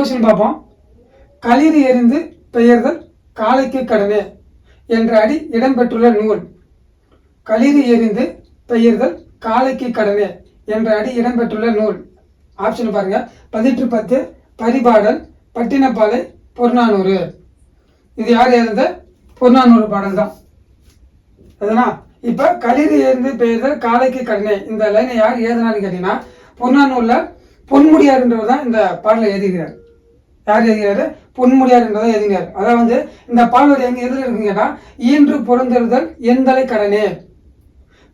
Question பார்ப்போம். களிறு எறிந்து பெயர்தல் காலைக்கு கடனே என்ற அடி இடம்பெற்றுள்ள நூல். களிறு எறிந்து பெயர்தல் காலைக்கு கடனே என்ற அடி இடம்பெற்றுள்ள நூல். ஆப்ஷன் பாருங்க. 1810, பரிபாடல், பட்டினப்பாலை, புறநானூறு. இது யார் எழுந்த? புறநானூறு பாடல் தான். அதுனா இப்ப களிறு எறிந்து பெயர்தல் காலைக்கு கடனே இந்த லைனை யார் எழுதினான்னு கேட்டீங்கன்னா புறநானூர்ல பொன்முடியார்ன்றவர் தான் இந்த பாடலை எழுதுகிறார். யார் எழுதுகிறாரு? பொன்முடியார் என்றதை எழுதினார். அதாவது இந்த பாடல் எங்க எதில் இருக்குங்கன்னா, ஈன்று புறந்தெறுதல் எந்தலை கடனே,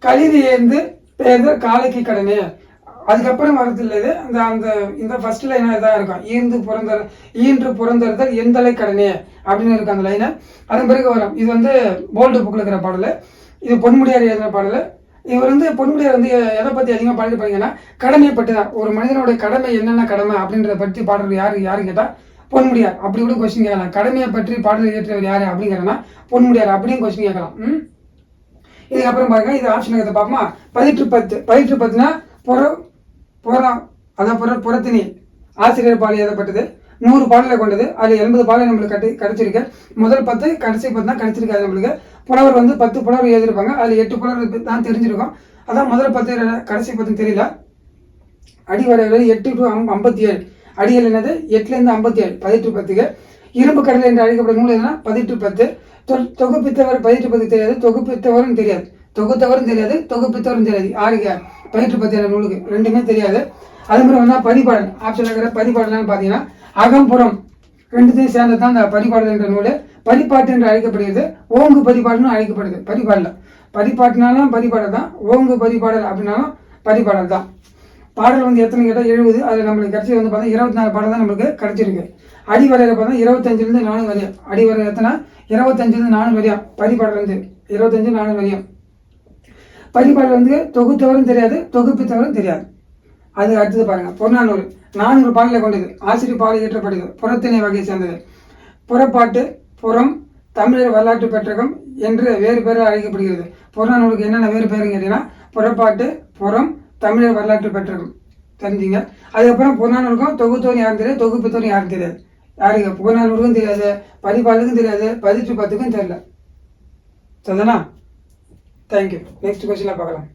களிறு ஏந்து பெயர்தல் காலைக்கு கடனே. அதுக்கப்புறம் வரதில்லை இது. இந்த ஃபர்ஸ்ட் லைனா இதான் இருக்கும். ஈன்று புறந்தெறுதல் எந்தலை கடனே அப்படின்னு இருக்கும் அந்த லைனை. அதன் பிறகு வரும். இது போல்டு புக்கில் இருக்கிற பாடல். இது பொன்முடியார் எழுதின பாடல். இவர் பொன்முடியார் எதை பற்றி அதிகமாக பாடிட்டு பாத்தீங்கன்னா கடமையை பற்றி தான். ஒரு மனிதனுடைய கடமை என்னென்ன கடமை அப்படின்றத பற்றி பாடுறது யாரு கேட்டால் பொன்முடியார். அப்படி கூட கொஸ்டின் கேட்கலாம். கடமையை பற்றி பாடல் இயற்றவர் யாரு அப்படின்னு கேட்டோம்னா பொன்முடியார் அப்படின்னு கொஸ்டின் கேட்கலாம். இதுக்கப்புறம் பாருங்க. இது ஆப்ஷன் எடுத்து பார்ப்போமா. 1810 புறத்தினி ஆசிரியர் பாடல் எழுதப்பட்டது. 100 பாடலை கொண்டது. அது 80 பாடலை நம்மளுக்கு கிடைச்சிருக்கு. முதல் 10 கடைசி 10 தான் கிடைச்சிருக்காது நம்மளுக்கு. புலவர் 10 புலவர் எழுதியிருப்பாங்க. அதில் 8 புலவர் தான் தெரிஞ்சிருக்கும். அதான் முதல் 10 கடைசி 10 தெரியல. அடி வரைகள் 8 to 57. அடிகள் என்னது? 8லேருந்து 57. 1810 இரும்பு கடல் என்று அழைக்கப்படும் நூல் எதுனா 1810. தொகுப்பித்தவர் 1810 தெரியாது, தொகுப்பித்தவரும் தெரியாது, தொகுத்தவரும் தெரியாது, தொகுப்பித்தவரும் தெரியாது. யாருக்கு? 1810 நூலுக்கு ரெண்டுமே தெரியாது. அது மாதிரி பரிபாடல். ஆப்ஷன் இருக்கிற பரிபாடல்னு பார்த்தீங்கன்னா அகம்புறம் ரெண்டுத்தையும் சேர்ந்தது தான் இந்த பரிபாடல் என்ற நூல். பரிபாட்டு என்று அழைக்கப்படுகிறது. ஓங்கு பரிபாடல்னு அழைக்கப்படுது. பரிபாடல பரிபாட்டினாலும் பரிபாடல் தான். ஓங்கு பரிபாடல் அப்படின்னாலும் பரிபாடல் தான். பாடல் எத்தனை கேட்டால் 70. அது நம்மளுக்கு கிடைச்சது பார்த்தா 24 பாடல் தான் நம்மளுக்கு கிடைச்சிருக்கு. அடிவரையில் பார்த்தா 25லேருந்து 4 வரையும். அடிவரை எத்தனை? 25லேருந்து 4 வரையும். பரிபாடல் 25 4 வரையும். பரிபாடல் தொகுத்தவரும் தெரியாது, தொகுப்பித்தவரும் தெரியாது. அது அடுத்தது பாருங்க. புறநானூறு 400 பாடலை கொண்டது. ஆசிரியர் பாடல் இயற்றப்படுது. புறத்திணை வகையை சேர்ந்தது. புறப்பாட்டு, புறம், தமிழர் வரலாற்று பெற்றகம் என்று வேறு பேர் அழைக்கப்படுகிறது. புறநானூறுக்கு என்னென்ன வேறு பேருன்னு கேட்டீங்கன்னா புறப்பாட்டு, புறம், தமிழர் வரலாற்று பெற்றகம். தெரிஞ்சுங்க. அதுக்கப்புறம் புறநானூறுக்கும் தொகுத்தோரும் யாரும் தெரியாது, தொகுப்பித்தோரும் யாரும் தெரியாது. யாருக்கு? புறநானூறுக்கும் தெரியாது, பரிபாடலுக்கும் தெரியாது, 1810க்கும் தெரியல. சரிதானா? தேங்க்யூ. நெக்ஸ்ட் கொஸ்டின்ல பார்க்கலாம்.